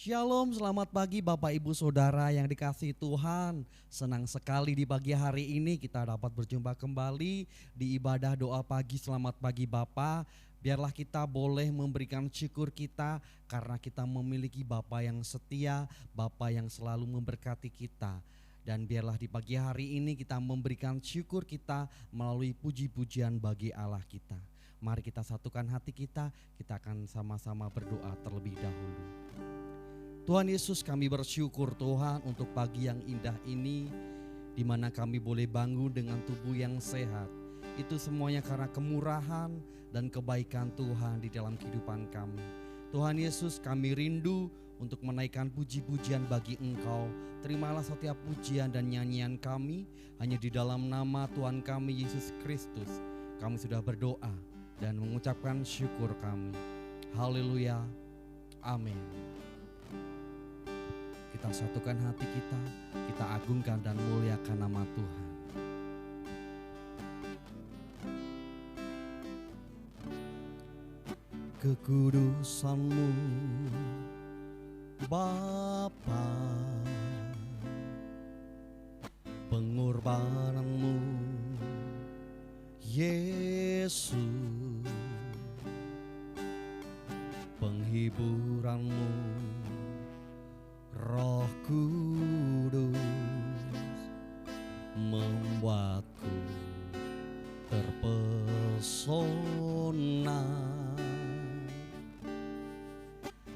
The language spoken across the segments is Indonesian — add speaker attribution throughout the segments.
Speaker 1: Shalom, selamat pagi Bapak Ibu Saudara yang dikasihi Tuhan. Senang sekali di pagi hari ini kita dapat berjumpa kembali di ibadah doa pagi. Selamat pagi Bapak. Biarlah kita boleh memberikan syukur kita karena kita memiliki Bapa yang setia, Bapa yang selalu memberkati kita. Dan biarlah di pagi hari ini kita memberikan syukur kita melalui puji-pujian bagi Allah kita. Mari kita satukan hati kita akan sama-sama berdoa terlebih dahulu. Tuhan Yesus, kami bersyukur Tuhan untuk pagi yang indah ini, di mana kami boleh bangun dengan tubuh yang sehat. Itu semuanya karena kemurahan dan kebaikan Tuhan di dalam kehidupan kami. Tuhan Yesus, kami rindu untuk menaikkan puji-pujian bagi Engkau. Terimalah setiap pujian dan nyanyian kami hanya di dalam nama Tuhan kami Yesus Kristus. Kami sudah berdoa dan mengucapkan syukur kami. Haleluya. Amin. Kita satukan hati kita agungkan dan muliakan nama Tuhan. Kekudusan-Mu Bapa, pengorbanan-Mu Yesus, penghiburan-Mu Roh Kudus, membuatku terpesona.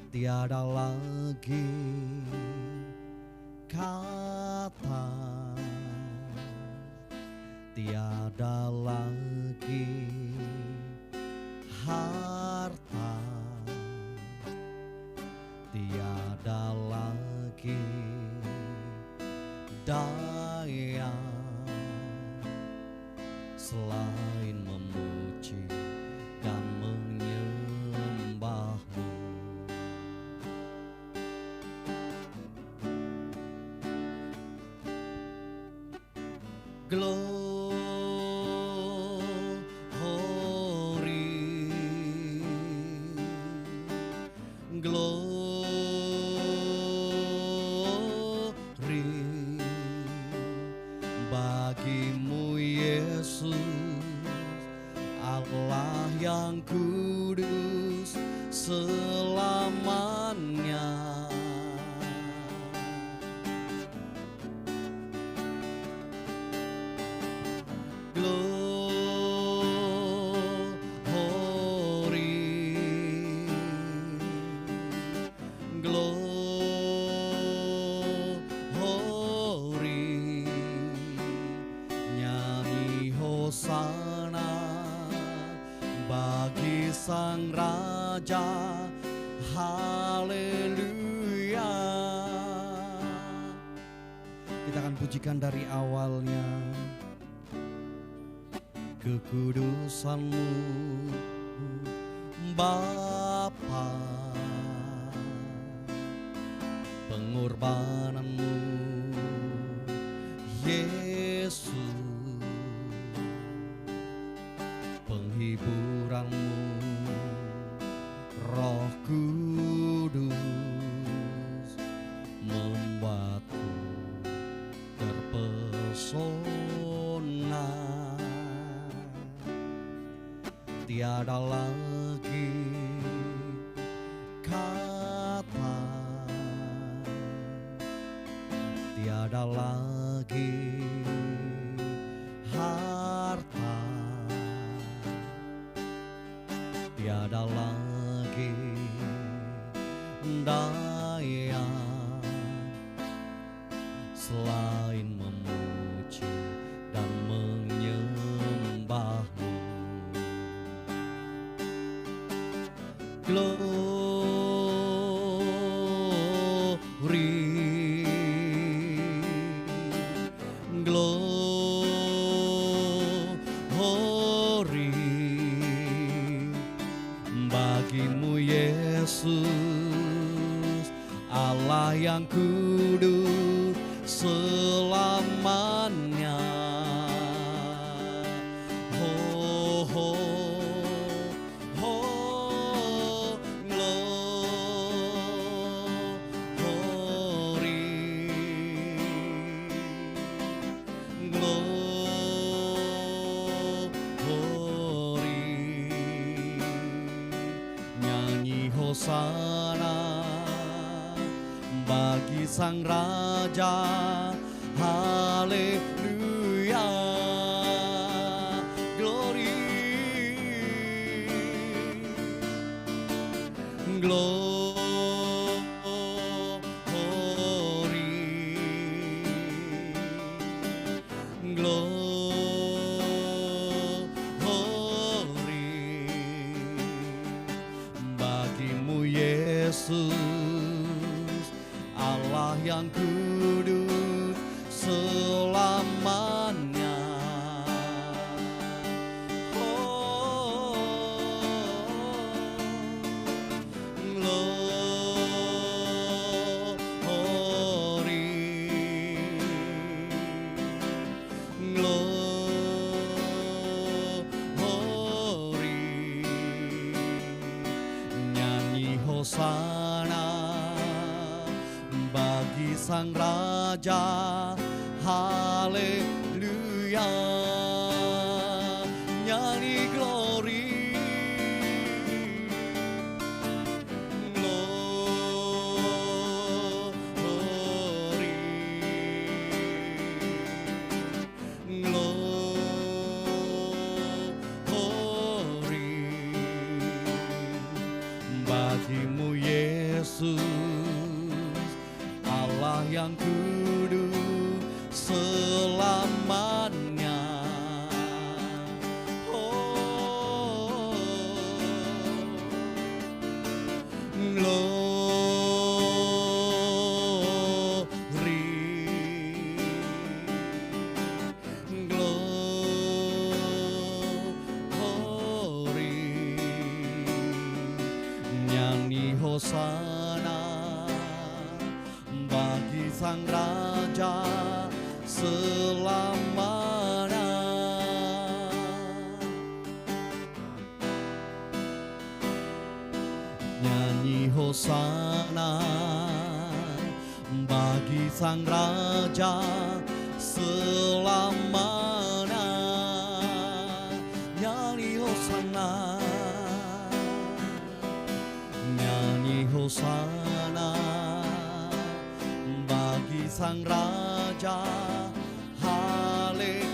Speaker 1: Tiada lagi kata, tiada lagi harta, tiada lagi daya selain memuji dan menyembah-Mu. Glory bagimu Yesus, Allah yang kudus selamanya. Sang Raja, haleluya. Kita akan pujikan dari awalnya. Kekudusan-Mu Bapa, pengorbanan-Mu Yesus, penghiburan-Mu Roh Kudus, membuatku terpesona. Tiada lagi kata, tiada lagi harta, tiada lagi daya selain memuji dan menyembah-Mu. Glory, glory bagimu Yesus, Allah yang kudus selamanya. Oh, oh, oh, Hosana bagi Sang Raja, haleluya, glory, glory, bagimu Yesus, Allah yang kudus selamanya. Hosana bagi Sang Raja, haleluya, nyanyi glory, glory, glory, bagimu Yesus, Allah yang kudus selamanya. Oh, glory, nyanyi Hosana bagi Sang Raja selamanya. Nyanyi Hosana bagi Sang Raja selamanya. Nyanyi Hosana, nyanyi Hosana bagi Sang Raja, haleluya.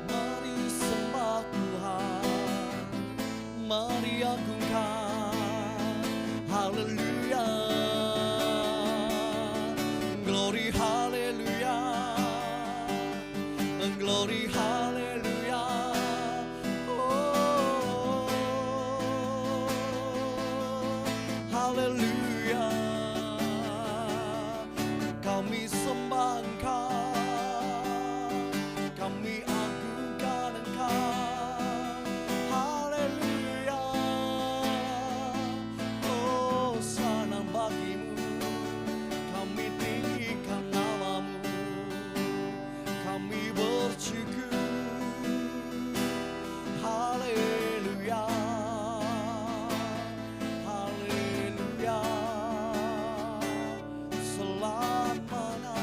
Speaker 1: Mari sembah Tuhan, mari agungkan, haleluya. Glory, haleluya, glory, haleluya. Oh, haleluya, kami sembah Engkau, kami agungkan Engkau, haleluya. Oh, senang bagimu, kami tinggikan namamu, kami bersyukur, haleluya, haleluya, selamanya.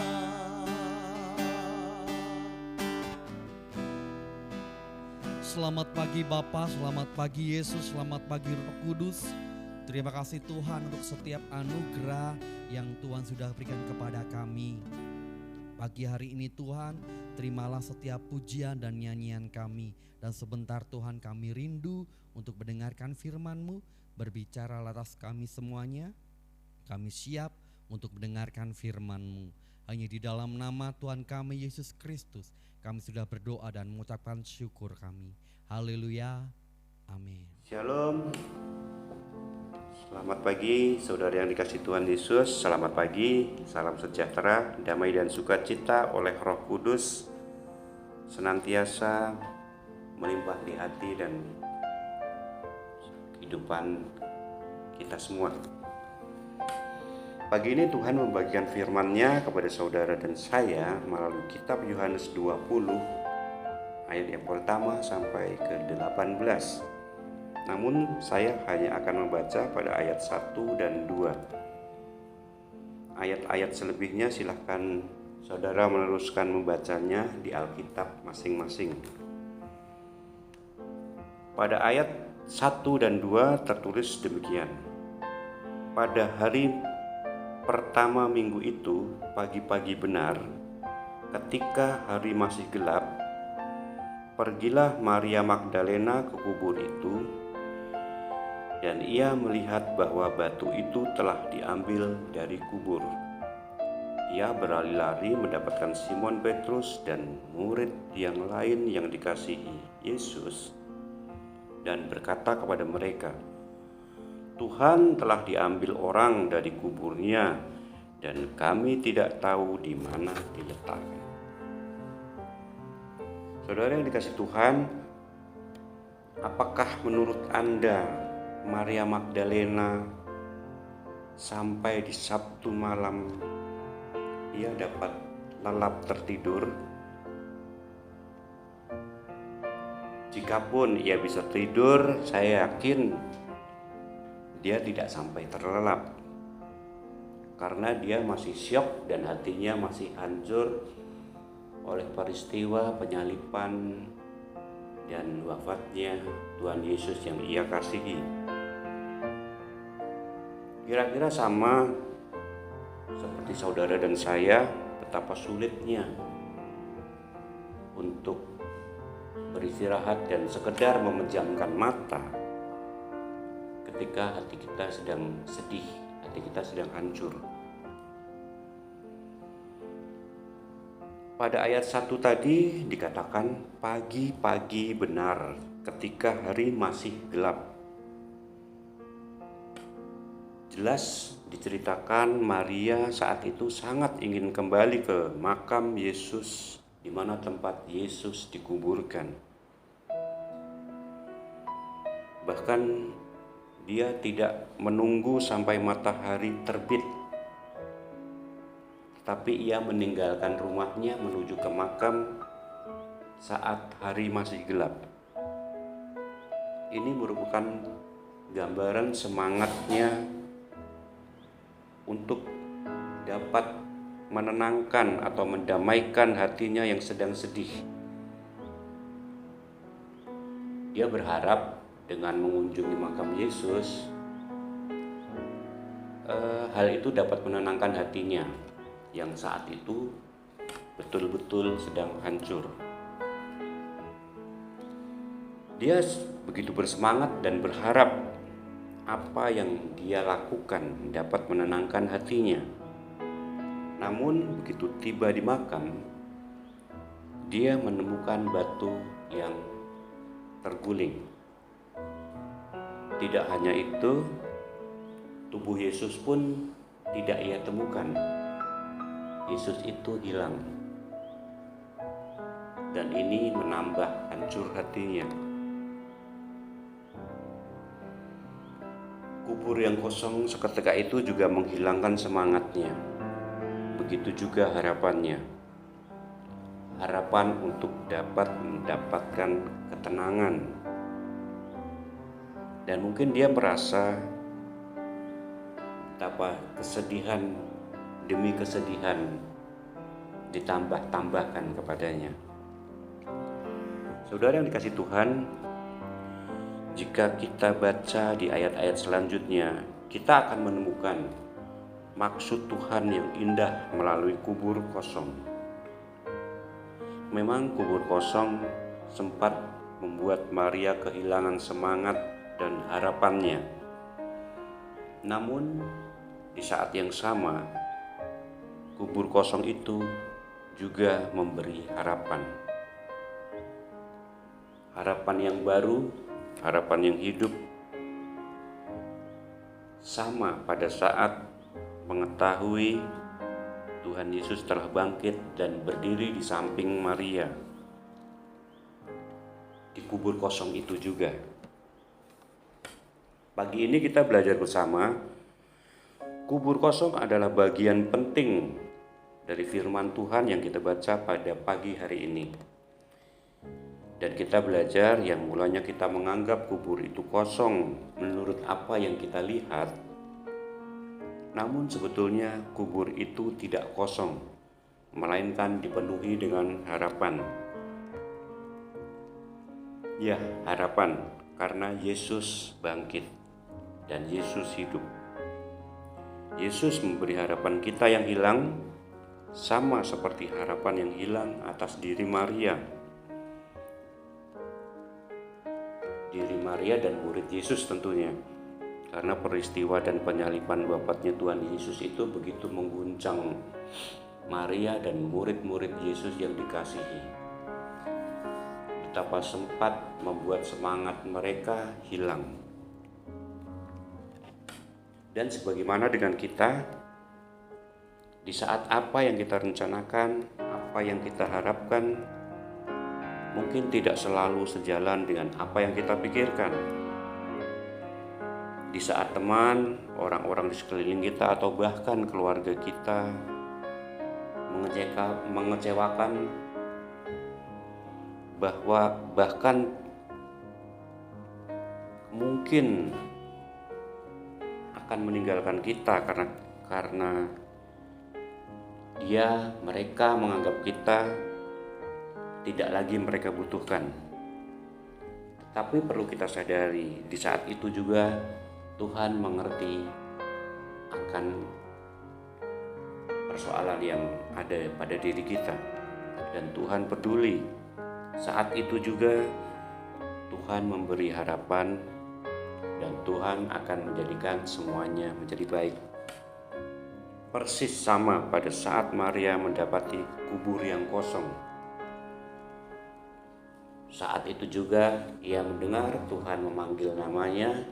Speaker 1: Selamat pagi Bapa, selamat pagi Yesus, selamat pagi Roh Kudus. Terima kasih Tuhan untuk setiap anugerah yang Tuhan sudah berikan kepada kami. Pagi hari ini Tuhan, terimalah setiap pujian dan nyanyian kami. Dan sebentar Tuhan, kami rindu untuk mendengarkan firman-Mu, berbicara atas kami semuanya. Kami siap untuk mendengarkan firman-Mu. Hanya di dalam nama Tuhan kami Yesus Kristus, kami sudah berdoa dan mengucapkan syukur kami. Haleluya, amin.
Speaker 2: Shalom. Selamat pagi saudara yang dikasihi Tuhan Yesus. Selamat pagi, salam sejahtera, damai dan sukacita oleh Roh Kudus senantiasa melimpah di hati dan kehidupan kita semua. Pagi ini Tuhan membagikan firman-Nya kepada saudara dan saya melalui kitab Yohanes 20 ayat yang pertama sampai ke 18. Namun saya hanya akan membaca pada ayat 1 dan 2. Ayat-ayat selebihnya silahkan saudara meneruskan membacanya di Alkitab masing-masing. Pada ayat 1 dan 2 tertulis demikian. Pada hari pertama minggu itu, pagi-pagi benar, ketika hari masih gelap, pergilah Maria Magdalena ke kubur itu, dan ia melihat bahwa batu itu telah diambil dari kubur. Ia berlari-lari mendapatkan Simon Petrus dan murid yang lain yang dikasihi Yesus dan berkata kepada mereka, "Tuhan telah diambil orang dari kuburnya dan kami tidak tahu di mana diletakkan." Saudara yang dikasihi Tuhan, apakah menurut Anda Maria Magdalena sampai di Sabtu malam ia dapat lelap tertidur? Jikapun ia bisa tidur, saya yakin dia tidak sampai terlelap, karena dia masih syok dan hatinya masih hancur oleh peristiwa penyaliban dan wafatnya Tuhan Yesus yang ia kasihi. Kira-kira sama seperti saudara dan saya, betapa sulitnya untuk beristirahat dan sekedar memejamkan mata ketika hati kita sedang sedih, hati kita sedang hancur. Pada ayat 1 tadi dikatakan pagi-pagi benar ketika hari masih gelap. Jelas diceritakan Maria saat itu sangat ingin kembali ke makam Yesus, di mana tempat Yesus dikuburkan. Bahkan dia tidak menunggu sampai matahari terbit, tapi ia meninggalkan rumahnya menuju ke makam saat hari masih gelap. Ini merupakan gambaran semangatnya untuk dapat menenangkan atau mendamaikan hatinya yang sedang sedih. Dia berharap dengan mengunjungi makam Yesus, hal itu dapat menenangkan hatinya yang saat itu betul-betul sedang hancur. Dia begitu bersemangat dan berharap apa yang dia lakukan dapat menenangkan hatinya. Namun begitu tiba di makam, dia menemukan batu yang terguling. Tidak hanya itu, tubuh Yesus pun tidak ia temukan. Yesus itu hilang. Dan ini menambah hancur hatinya. Kubur yang kosong seketika itu juga menghilangkan semangatnya. Begitu juga harapannya. Harapan untuk dapat mendapatkan ketenangan. Dan mungkin dia merasa betapa kesedihan demi kesedihan ditambah-tambahkan kepadanya. Saudara yang dikasihi Tuhan, jika kita baca di ayat-ayat selanjutnya, kita akan menemukan maksud Tuhan yang indah melalui kubur kosong. Memang kubur kosong sempat membuat Maria kehilangan semangat dan harapannya. Namun di saat yang sama, kubur kosong itu juga memberi harapan. Harapan yang baru, harapan yang hidup, sama pada saat mengetahui Tuhan Yesus telah bangkit dan berdiri di samping Maria di kubur kosong itu juga. Pagi ini kita belajar bersama, kubur kosong adalah bagian penting dari firman Tuhan yang kita baca pada pagi hari ini. Dan kita belajar yang mulanya kita menganggap kubur itu kosong menurut apa yang kita lihat. Namun sebetulnya kubur itu tidak kosong, melainkan dipenuhi dengan harapan. Ya, harapan, karena Yesus bangkit dan Yesus hidup. Yesus memberi harapan kita yang hilang, sama seperti harapan yang hilang atas diri Maria. Diri Maria dan murid Yesus tentunya, karena peristiwa dan penyaliban wafatnya Tuhan Yesus itu begitu mengguncang Maria dan murid-murid Yesus yang dikasihi. Betapa sempat membuat semangat mereka hilang. Dan sebagaimana dengan kita, di saat apa yang kita rencanakan, apa yang kita harapkan, mungkin tidak selalu sejalan dengan apa yang kita pikirkan. Di saat teman, orang-orang di sekeliling kita, atau bahkan keluarga kita mengecewakan, bahkan mungkin akan meninggalkan kita karena mereka menganggap kita tidak lagi mereka butuhkan. Tetapi perlu kita sadari, di saat itu juga Tuhan mengerti akan persoalan yang ada pada diri kita, dan Tuhan peduli. Saat itu juga Tuhan memberi harapan, dan Tuhan akan menjadikan semuanya menjadi baik. Persis sama pada saat Maria mendapati kubur yang kosong. Saat itu juga ia mendengar Tuhan memanggil namanya,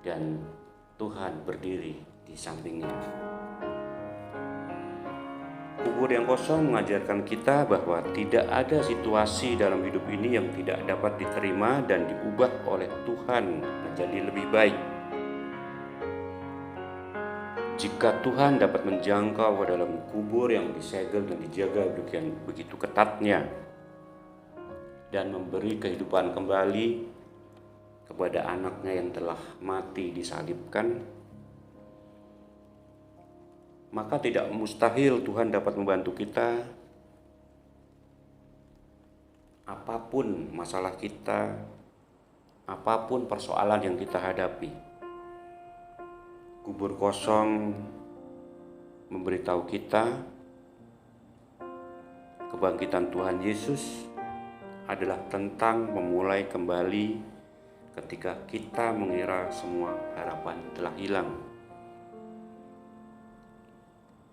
Speaker 2: dan Tuhan berdiri di sampingnya. Kubur yang kosong mengajarkan kita bahwa tidak ada situasi dalam hidup ini yang tidak dapat diterima dan diubah oleh Tuhan menjadi lebih baik. Jika Tuhan dapat menjangkau ke dalam kubur yang disegel dan dijaga begitu ketatnya, dan memberi kehidupan kembali kepada anaknya yang telah mati disalibkan, maka tidak mustahil Tuhan dapat membantu kita apapun masalah kita, apapun persoalan yang kita hadapi. Kubur kosong memberitahu kita kebangkitan Tuhan Yesus adalah tentang memulai kembali ketika kita mengira semua harapan telah hilang.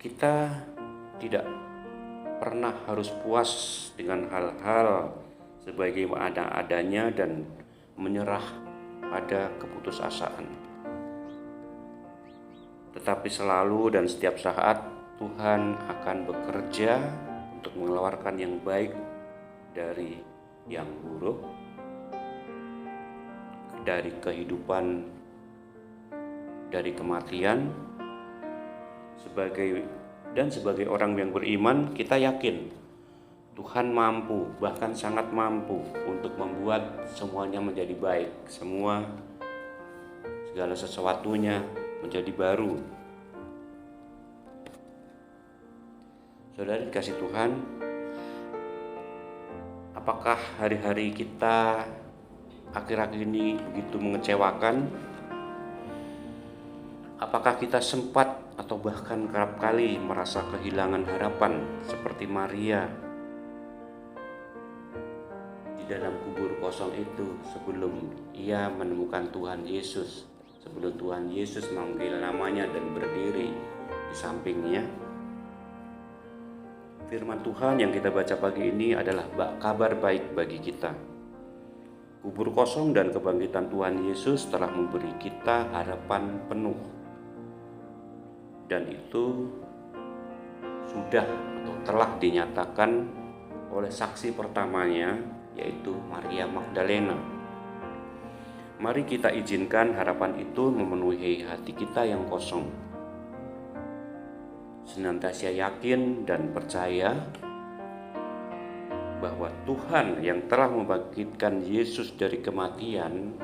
Speaker 2: Kita tidak pernah harus puas dengan hal-hal sebagaimana adanya dan menyerah pada keputusasaan. Tetapi selalu dan setiap saat Tuhan akan bekerja untuk mengeluarkan yang baik dari yang buruk, dari kehidupan, dari kematian. Sebagai orang yang beriman, kita yakin Tuhan mampu, bahkan sangat mampu untuk membuat semuanya menjadi baik, segala sesuatunya menjadi baru. Saudara dikasih Tuhan, apakah hari-hari kita akhir-akhir ini begitu mengecewakan? Apakah kita sempat atau bahkan kerap kali merasa kehilangan harapan seperti Maria di dalam kubur kosong itu sebelum ia menemukan Tuhan Yesus, sebelum Tuhan Yesus memanggil namanya dan berdiri di sampingnya? Firman Tuhan yang kita baca pagi ini adalah kabar baik bagi kita. Kubur kosong dan kebangkitan Tuhan Yesus telah memberi kita harapan penuh. Dan itu sudah atau telah dinyatakan oleh saksi pertamanya, yaitu Maria Magdalena. Mari kita izinkan harapan itu memenuhi hati kita yang kosong. Senantiasa yakin dan percaya bahwa Tuhan yang telah membangkitkan Yesus dari kematian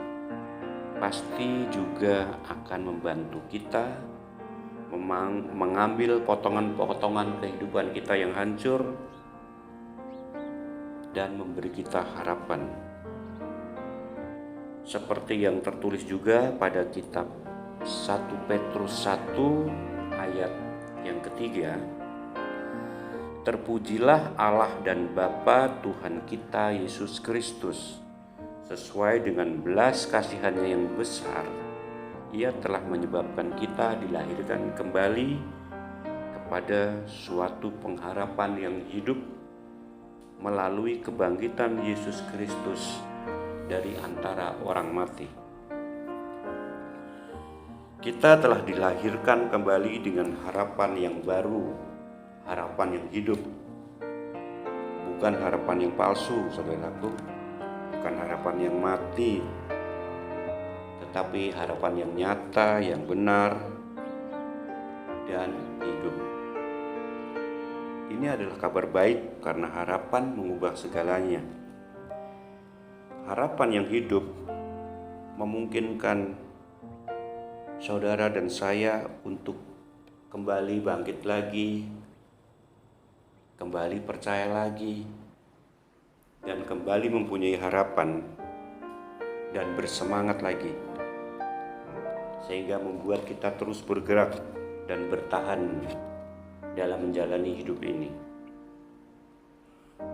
Speaker 2: pasti juga akan membantu kita mengambil potongan-potongan kehidupan kita yang hancur dan memberi kita harapan. Seperti yang tertulis juga pada kitab 1 Petrus 1 ayat yang ketiga, terpujilah Allah dan Bapa Tuhan kita Yesus Kristus. Sesuai dengan belas kasihan-Nya yang besar, Ia telah menyebabkan kita dilahirkan kembali kepada suatu pengharapan yang hidup melalui kebangkitan Yesus Kristus dari antara orang mati. Kita telah dilahirkan kembali dengan harapan yang baru, harapan yang hidup, bukan harapan yang palsu, saudaraku, bukan harapan yang mati, tetapi harapan yang nyata, yang benar, dan hidup. Ini adalah kabar baik karena harapan mengubah segalanya. Harapan yang hidup memungkinkan saudara dan saya untuk kembali bangkit lagi, kembali percaya lagi, dan kembali mempunyai harapan dan bersemangat lagi, sehingga membuat kita terus bergerak dan bertahan dalam menjalani hidup ini.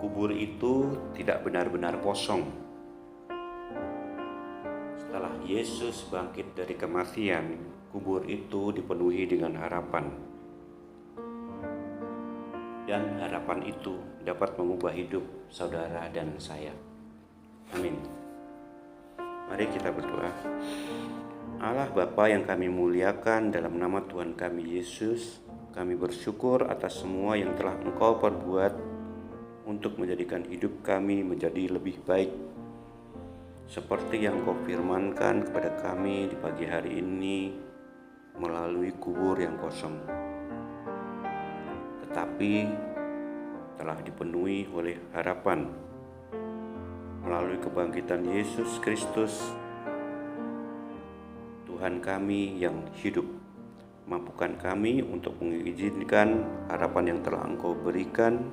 Speaker 2: Kubur itu tidak benar-benar kosong. Setelah Yesus bangkit dari kematian, kubur itu dipenuhi dengan harapan. Dan harapan itu dapat mengubah hidup saudara dan saya. Amin. Mari kita berdoa. Allah Bapa yang kami muliakan, dalam nama Tuhan kami Yesus, kami bersyukur atas semua yang telah Engkau perbuat untuk menjadikan hidup kami menjadi lebih baik. Seperti yang Kau firmankan kepada kami di pagi hari ini melalui kubur yang kosong, tetapi telah dipenuhi oleh harapan melalui kebangkitan Yesus Kristus, Tuhan kami yang hidup. Mampukan kami untuk mengizinkan harapan yang telah Engkau berikan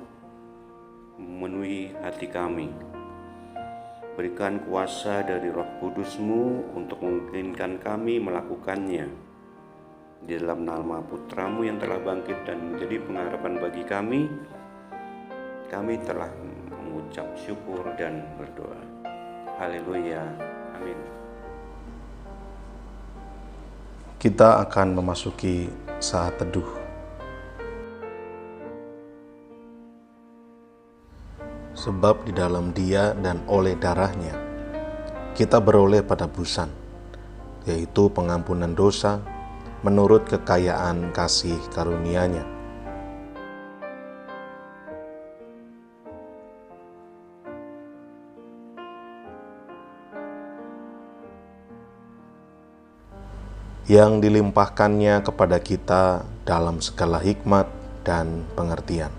Speaker 2: memenuhi hati kami. Berikan kuasa dari Roh Kudus-Mu untuk memungkinkan kami melakukannya. Di dalam nama Putra-Mu yang telah bangkit dan menjadi pengharapan bagi kami telah mengucap syukur dan berdoa. Haleluya. Amin.
Speaker 3: Kita akan memasuki saat teduh. Sebab di dalam Dia dan oleh darah-Nya kita beroleh penebusan, yaitu pengampunan dosa menurut kekayaan kasih karunia-Nya. Yang dilimpahkannya kepada kita dalam segala hikmat dan pengertian.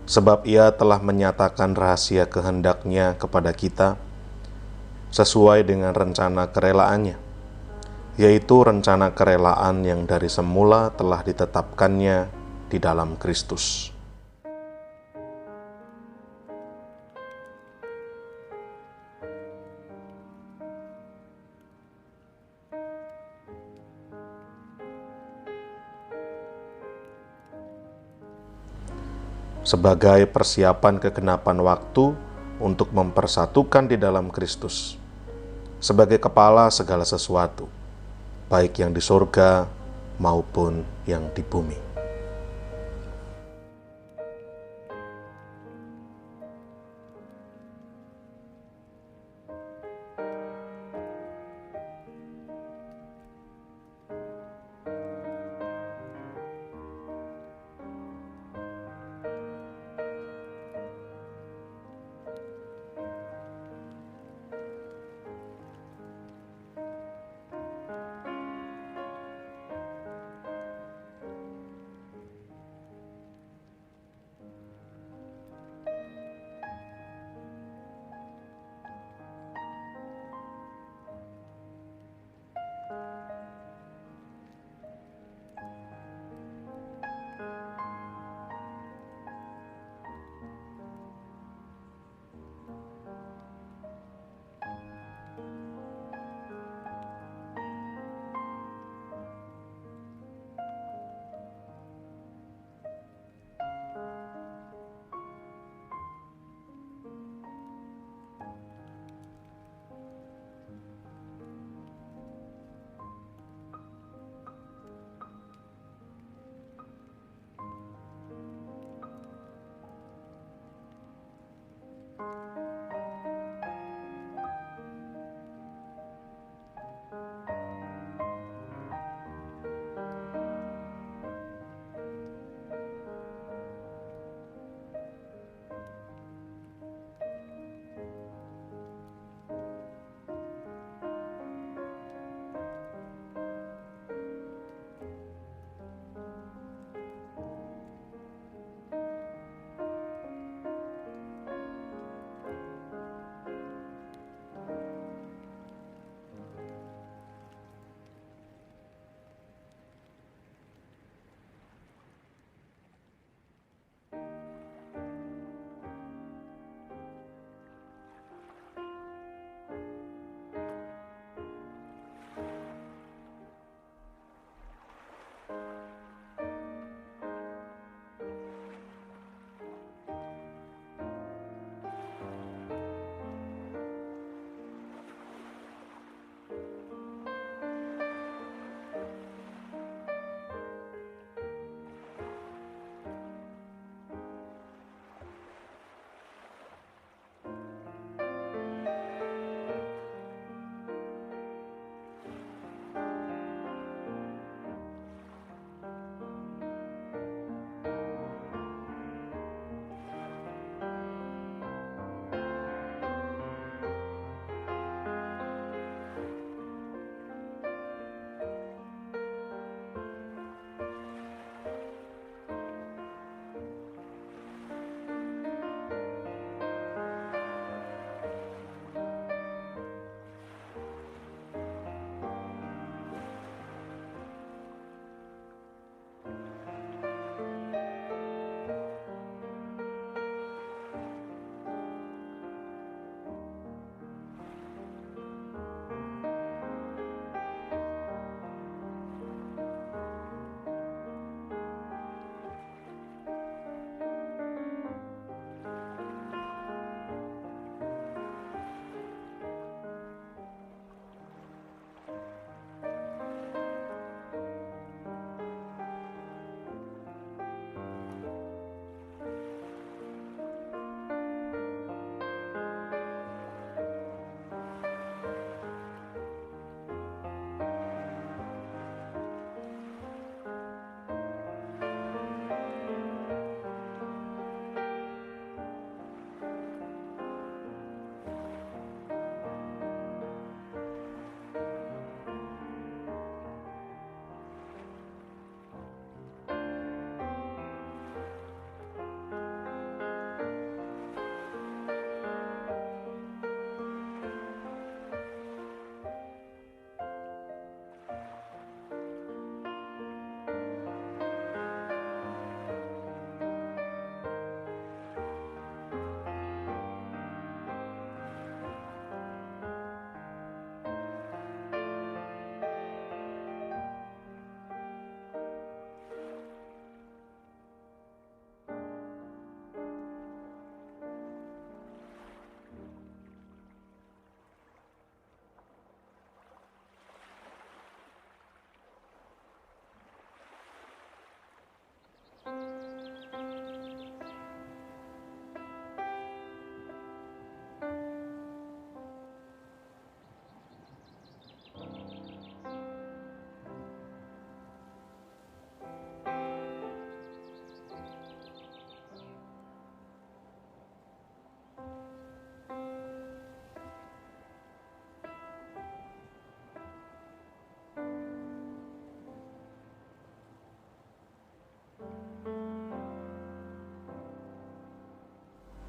Speaker 3: Sebab Ia telah menyatakan rahasia kehendak-Nya kepada kita sesuai dengan rencana kerelaan-Nya, yaitu rencana kerelaan yang dari semula telah ditetapkannya di dalam Kristus. Sebagai persiapan kegenapan waktu untuk mempersatukan di dalam Kristus, sebagai kepala segala sesuatu, baik yang di surga maupun yang di bumi.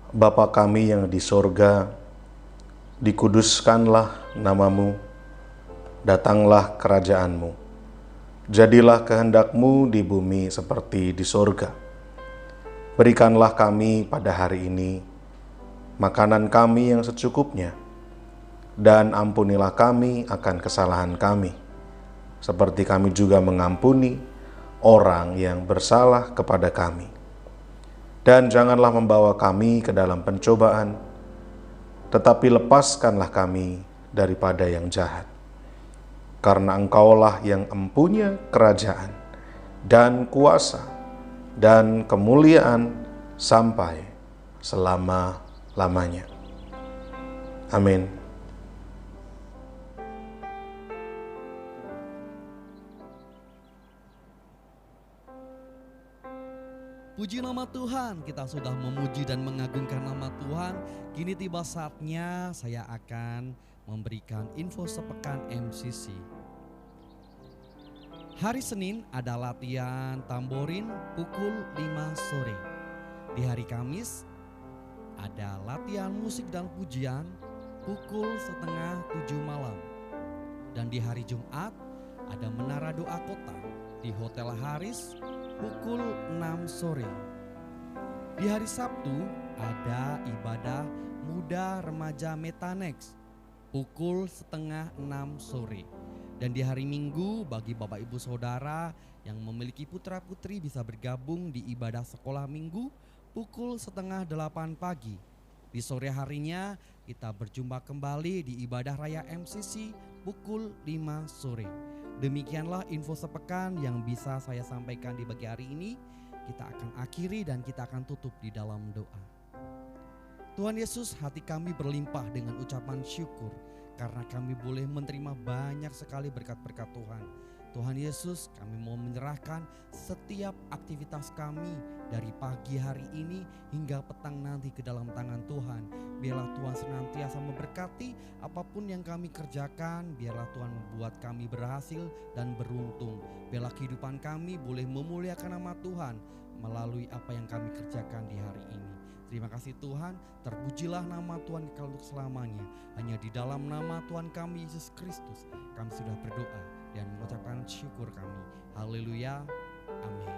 Speaker 3: Bapa kami yang di sorga, dikuduskanlah namamu, datanglah kerajaanmu, jadilah kehendakmu di bumi seperti di sorga. Berikanlah kami pada hari ini makanan kami yang secukupnya, dan ampunilah kami akan kesalahan kami, seperti kami juga mengampuni orang yang bersalah kepada kami. Dan janganlah membawa kami ke dalam pencobaan, tetapi lepaskanlah kami daripada yang jahat. Karena Engkaulah yang empunya kerajaan dan kuasa dan kemuliaan sampai selama-lamanya. Amin.
Speaker 1: Puji nama Tuhan, kita sudah memuji dan mengagungkan nama Tuhan. Kini tiba saatnya saya akan memberikan info sepekan MCC. Hari Senin ada latihan tamborin pukul 5 sore. Di hari Kamis ada latihan musik dan pujian pukul 6:30 malam. Dan di hari Jumat ada menara doa kota di Hotel Haris pukul 6 sore. Di hari Sabtu ada ibadah muda remaja Metanex pukul 5:30 sore. Dan di hari Minggu bagi Bapak Ibu Saudara yang memiliki putra putri bisa bergabung di ibadah sekolah minggu pukul 7:30 pagi. Di sore harinya kita berjumpa kembali di ibadah raya MCC pukul 5 sore. Demikianlah info sepekan yang bisa saya sampaikan di pagi hari ini. Kita akan akhiri dan kita akan tutup di dalam doa. Tuhan Yesus, hati kami berlimpah dengan ucapan syukur karena kami boleh menerima banyak sekali berkat-berkat Tuhan. Tuhan Yesus, kami mau menyerahkan setiap aktivitas kami dari pagi hari ini hingga petang nanti ke dalam tangan Tuhan. Biarlah Tuhan senantiasa memberkati apapun yang kami kerjakan. Biarlah Tuhan membuat kami berhasil dan beruntung. Biarlah kehidupan kami boleh memuliakan nama Tuhan melalui apa yang kami kerjakan di hari ini. Terima kasih Tuhan, terpujilah nama Tuhan kekal untuk selamanya. Hanya di dalam nama Tuhan kami Yesus Kristus kami sudah berdoa dan mengucapkan syukur kami. Haleluya, amin.